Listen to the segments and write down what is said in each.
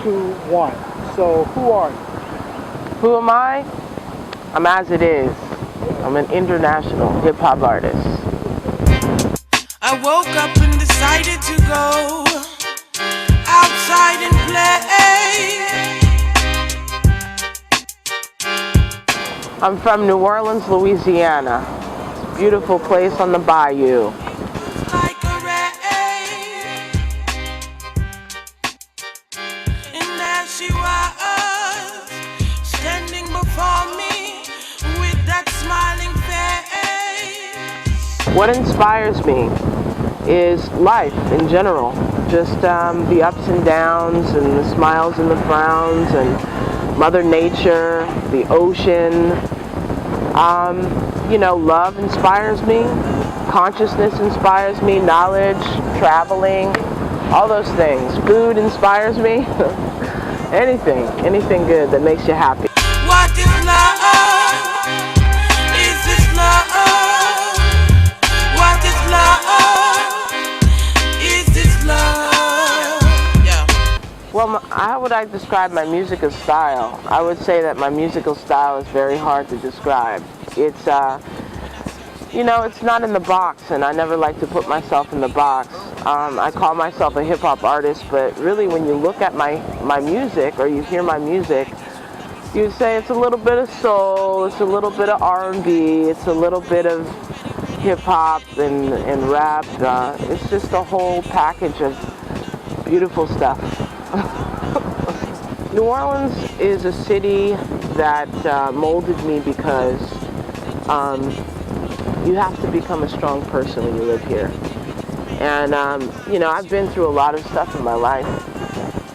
2, 1. So, who are you? Who am I? I'm AZITIZ. I'm an international hip-hop artist. I woke up and decided to go outside and play. I'm from New Orleans, Louisiana. It's a beautiful place on the bayou. Like a ray, and there she was, standing before me with that smiling face. What inspires me is life in general. Just the ups and downs and the smiles and the frowns and Mother Nature, the ocean. You know, love inspires me. Consciousness inspires me. Knowledge, traveling, all those things. Food inspires me. Anything good that makes you happy. What is love? Is this love? What is love? Is this love? Yeah. Well, how would I describe my musical style? I would say that my musical style is very hard to describe. It's, you know, it's not in the box, and I never like to put myself in the box. I call myself a hip-hop artist, but really when you look at my music, or you hear my music, you would say it's a little bit of soul, it's a little bit of R&B, it's a little bit of hip-hop and rap. It's just a whole package of beautiful stuff. New Orleans is a city that molded me because you have to become a strong person when you live here. And, you know, I've been through a lot of stuff in my life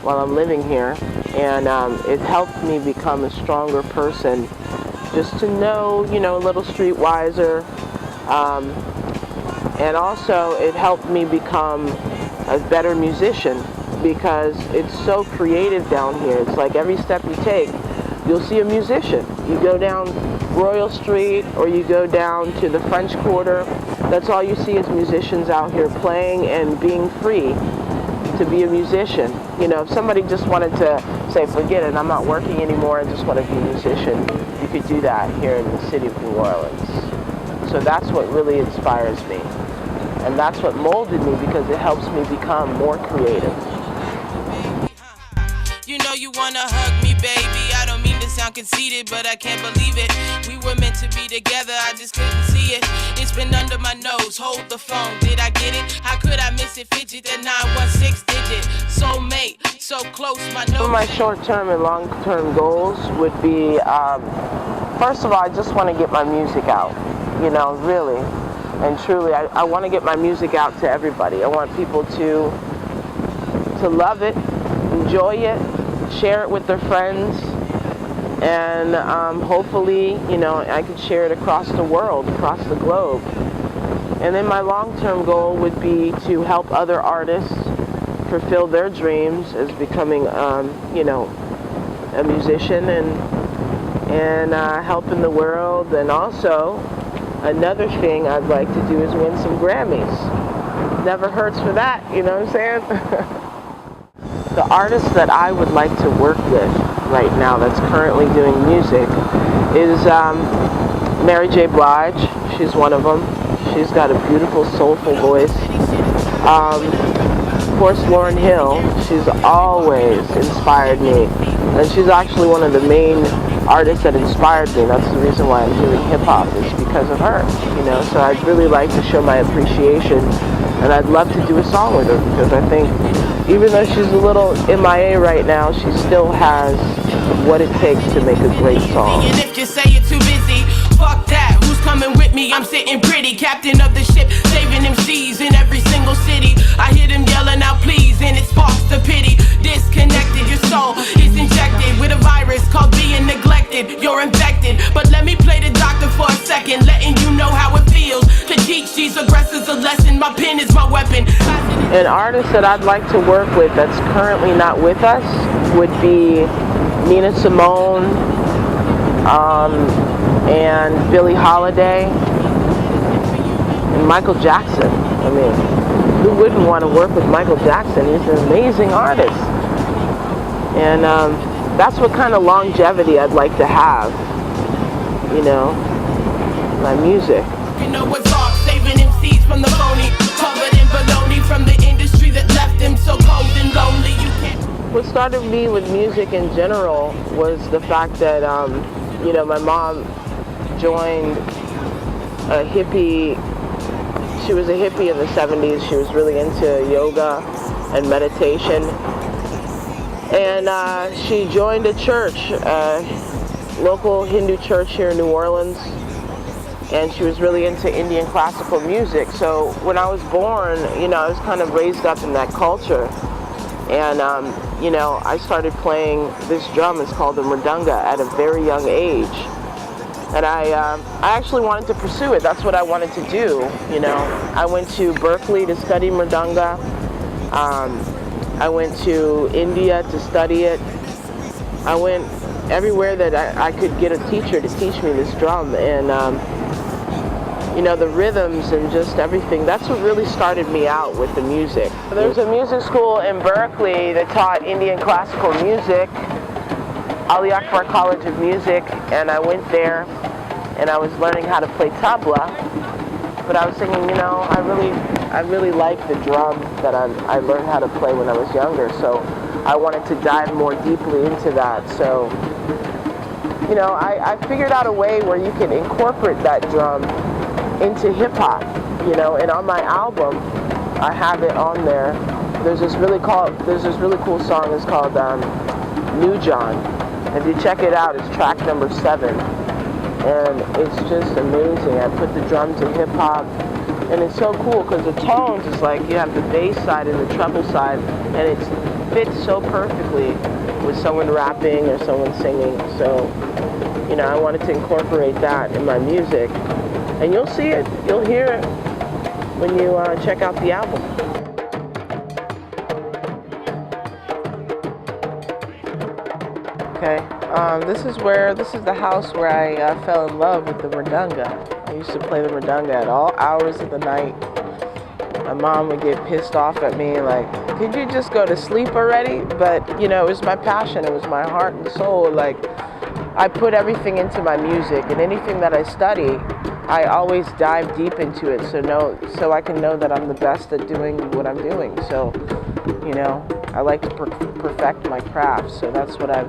while I'm living here, and it helped me become a stronger person, just to know, you know, a little streetwiser, and also it helped me become a better musician, because it's so creative down here. It's like every step you take, you'll see a musician. You go down Royal Street or you go down to the French Quarter, that's all you see is musicians out here playing and being free to be a musician. You know, if somebody just wanted to say, forget it, I'm not working anymore, I just want to be a musician, you could do that here in the city of New Orleans. So that's what really inspires me. And that's what molded me, because it helps me become more creative. You know you wanna hug me, baby. I don't mean to sound conceited, but I can't believe it. We were meant to be together, I just couldn't see it. It's been under my nose, hold the phone. Did I get it? How could I miss it? Fidget that 916 digit. Soulmate, so close, my nose. Some of my short-term and long-term goals would be, first of all, I just want to get my music out. You know, really and truly, I want to get my music out to everybody. I want people to love it, enjoy it, share it with their friends, and hopefully, you know, I could share it across the world, across the globe. And then my long-term goal would be to help other artists fulfill their dreams as becoming, you know, a musician and helping the world. And also, another thing I'd like to do is win some Grammys. Never hurts for that, you know what I'm saying? The artist that I would like to work with right now that's currently doing music is Mary J. Blige. She's one of them. She's got a beautiful, soulful voice. Of course, Lauryn Hill. She's always inspired me. And she's actually one of the main artists that inspired me. That's the reason why I'm doing hip-hop, is because of her. You know, so I'd really like to show my appreciation, and I'd love to do a song with her, because I think even though she's a little MIA right now, she still has what it takes to make a great song. And if you say you're too busy, fuck that. Who's coming with me? I'm sitting pretty. Captain of the ship, saving MCs in every single city. I hear them yelling out please, and it sparks the pity. Disconnected, your soul is injected with a virus called being neglected. You're infected, but let me play the doctor for a second, letting you know how it feels to teach these aggressors a lesson. My pen is my weapon. An artist that I'd like to work with that's currently not with us would be Nina Simone, and Billie Holiday, and Michael Jackson. I mean, who wouldn't want to work with Michael Jackson? He's an amazing artist. And that's what kind of longevity I'd like to have, you know, my music. You know what's off, saving MCs from the phony, covered in baloney from the industry that left them so cold and lonely. You can't. What started me with music in general was the fact that, you know, my mom joined a hippie. She was a hippie in the 70s. She was really into yoga and meditation. And she joined a church, a local Hindu church here in New Orleans. And she was really into Indian classical music. So when I was born, you know, I was kind of raised up in that culture. And, you know, I started playing this drum. It's called the mridanga at a very young age. And I actually wanted to pursue it. That's what I wanted to do, you know. I went to Berkeley to study mridanga. I went to India to study it. I went everywhere that I could get a teacher to teach me this drum. And, you know, the rhythms and just everything, that's what really started me out with the music. There's a music school in Berkeley that taught Indian classical music, Ali Akbar College of Music, and I went there and I was learning how to play tabla. But I was thinking, you know, I really like the drum that I learned how to play when I was younger, so I wanted to dive more deeply into that. So, you know, I figured out a way where you can incorporate that drum into hip-hop, you know, and on my album, I have it on there. There's this really cool song, it's called New John. If you check it out, it's track number 7. And it's just amazing. I put the drum to hip-hop, and it's so cool because the tones is like you have the bass side and the treble side, and it fits so perfectly with someone rapping or someone singing. So, you know, I wanted to incorporate that in my music. And you'll see it, you'll hear it when you check out the album. Okay, this is the house where I fell in love with the mridanga. I used to play the mridanga at all hours of the night. My mom would get pissed off at me, like, could you just go to sleep already? But, you know, it was my passion, it was my heart and soul. Like, I put everything into my music, and anything that I study, I always dive deep into it so I can know that I'm the best at doing what I'm doing. So, you know, I like to perfect my craft. So that's what I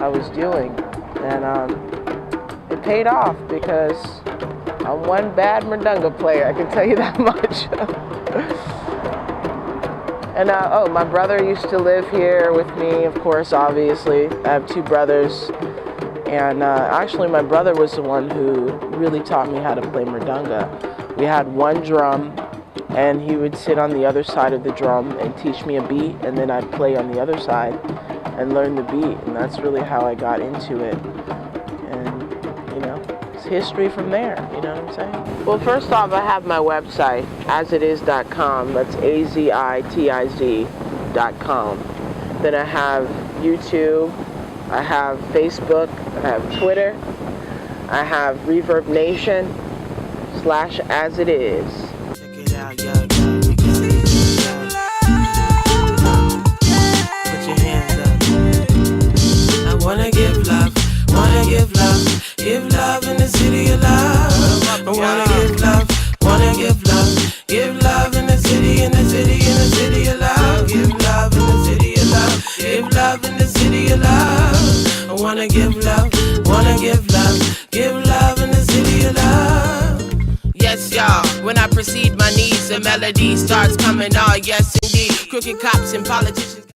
was doing. And it paid off because I'm one bad mridanga player, I can tell you that much. And oh, my brother used to live here with me, of course, obviously. I have 2 brothers. And actually, my brother was the one who really taught me how to play mridanga. We had one drum, and he would sit on the other side of the drum and teach me a beat, and then I'd play on the other side and learn the beat. And that's really how I got into it. And, you know, it's history from there, you know what I'm saying? Well, first off, I have my website, azitiz.com. That's AZITIZ.com. Then I have YouTube. I have Facebook, I have Twitter, I have Reverb Nation /AZITIZ. Check it out, yo, yo. Put your hands up. I wanna give love in the city of love. I wanna give love in the city, in the city of love. Give love in the city of love, give love in the city of love. I wanna give love in the city of love. Yes, y'all, when I proceed my needs, the melody starts coming on, yes indeed. Crooked cops and politicians